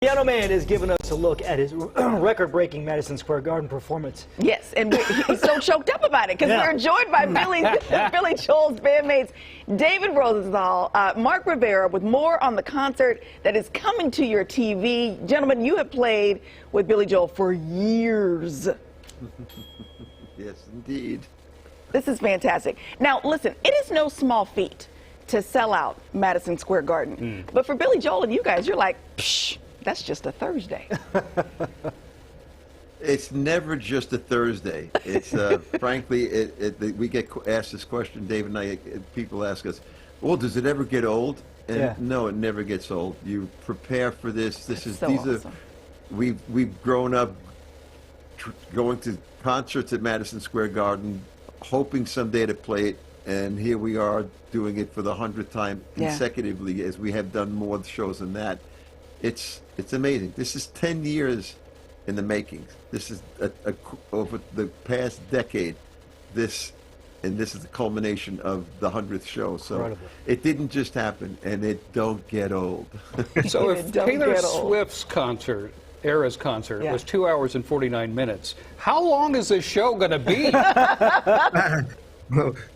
Piano Man is giving us a look at his record-breaking Madison Square Garden performance. Yes, and he's so choked up about it because we're joined by Billy Joel's bandmates, David Rosenthal, Mark Rivera, with more on the concert that is coming to your TV. Gentlemen, you have played with Billy Joel for years. Yes, indeed. This is fantastic. Now, listen, it is no small feat to sell out Madison Square Garden. But for Billy Joel and you guys, you're like, psh, that's just a Thursday. It's never just a Thursday. It's frankly, we get asked this question, Dave and I. People ask us, "Well, does it ever get old?" And no, it never gets old. You prepare for this. These are. We've grown up going to concerts at Madison Square Garden, hoping someday to play it, and here we are doing it for the 100th time consecutively, as we have done more shows than that. It's amazing. This is 10 years in the making. This is over the past decade. This is the culmination of the 100th show. So incredible. It didn't just happen, and it don't get old. So if Taylor Swift's concert, Era's concert, was 2 hours and 49 minutes, how long is this show going to be?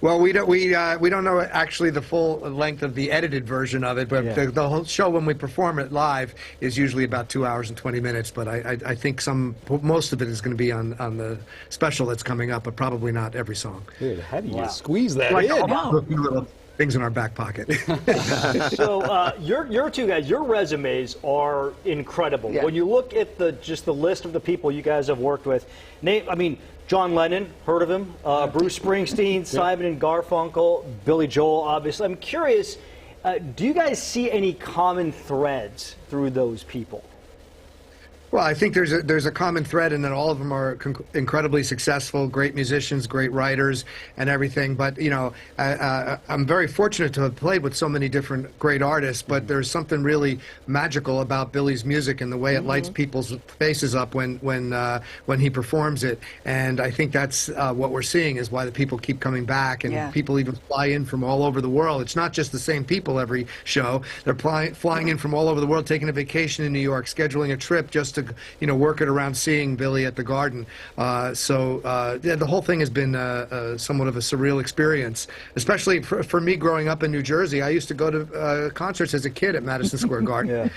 Well, we don't know actually the full length of the edited version of it, but the whole show when we perform it live is usually about 2 hours and 20 minutes. But I think most of it is going to be on the special that's coming up, but probably not every song. Dude, how do you squeeze that in? A few little things in our back pocket. So your two guys, your resumes are incredible. When you look at just the list of the people you guys have worked with, John Lennon, heard of him, Bruce Springsteen, Simon and Garfunkel, Billy Joel, obviously. I'm curious, do you guys see any common threads through those people? Well, I think there's a common thread in that all of them are incredibly successful, great musicians, great writers, and everything. But you know, I'm very fortunate to have played with so many different great artists. But there's something really magical about Billy's music and the way it lights people's faces up when he performs it. And I think that's what we're seeing is why the people keep coming back, and people even fly in from all over the world. It's not just the same people every show. They're flying in from all over the world, taking a vacation in New York, scheduling a trip just to work it around seeing Billy at the Garden. The whole thing has been somewhat of a surreal experience, especially for me growing up in New Jersey. I used to go to concerts as a kid at Madison Square Garden.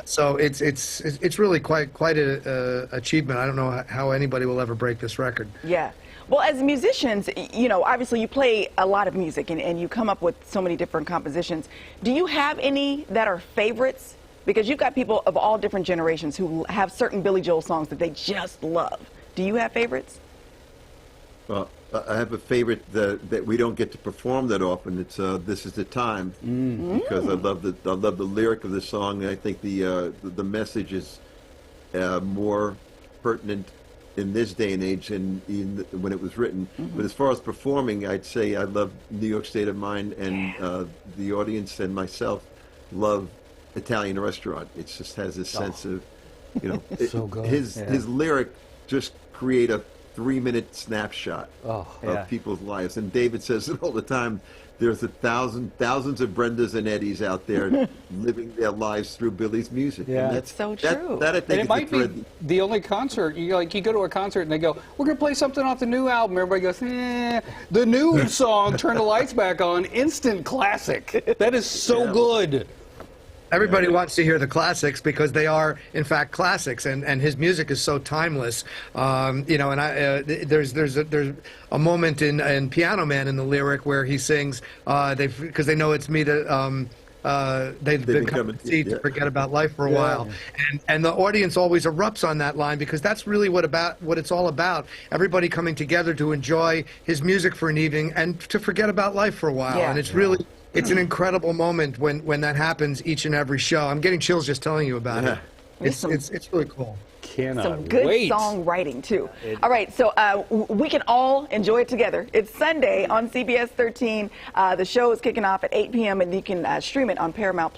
So it's really quite an achievement. I don't know how anybody will ever break this record. Yeah. Well, as musicians, obviously you play a lot of music and you come up with so many different compositions. Do you have any that are favorites? Because you've got people of all different generations who have certain Billy Joel songs that they just love. Do you have favorites? Well, I have a favorite that we don't get to perform that often. It's "This Is the Time," because I love the lyric of the song. I think the message is more pertinent in this day and age than when it was written. But as far as performing, I'd say I love New York State of Mind, and the audience and myself love Italian Restaurant. It just has this sense of, so good. His lyric just create a 3-minute snapshot of people's lives. And David says it all the time. There's thousands of Brendas and Eddies out there living their lives through Billy's music. And that's so true. That I think and it might be the only concert. You go to a concert and they go, "We're going to play something off the new album." Everybody goes, The new song, "Turn the Lights Back On," instant classic. That is so good. Everybody wants to hear the classics because they are, in fact, classics, and his music is so timeless. There's a moment in Piano Man in the lyric where he sings, because they know it's me that they've been coming to forget about life for a while, and the audience always erupts on that line because that's really what it's all about. Everybody coming together to enjoy his music for an evening and to forget about life for a while, and it's really. It's an incredible moment when that happens each and every show. I'm getting chills just telling you about it. It's really cool. Some good songwriting, too. All right, so we can all enjoy it together. It's Sunday on CBS13. The show is kicking off at 8 p.m., and you can stream it on Paramount+.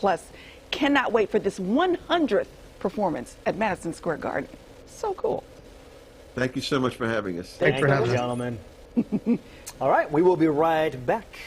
Cannot wait for this 100th performance at Madison Square Garden. So cool. Thank you so much for having us. Thanks for having us, gentlemen. All right, we will be right back.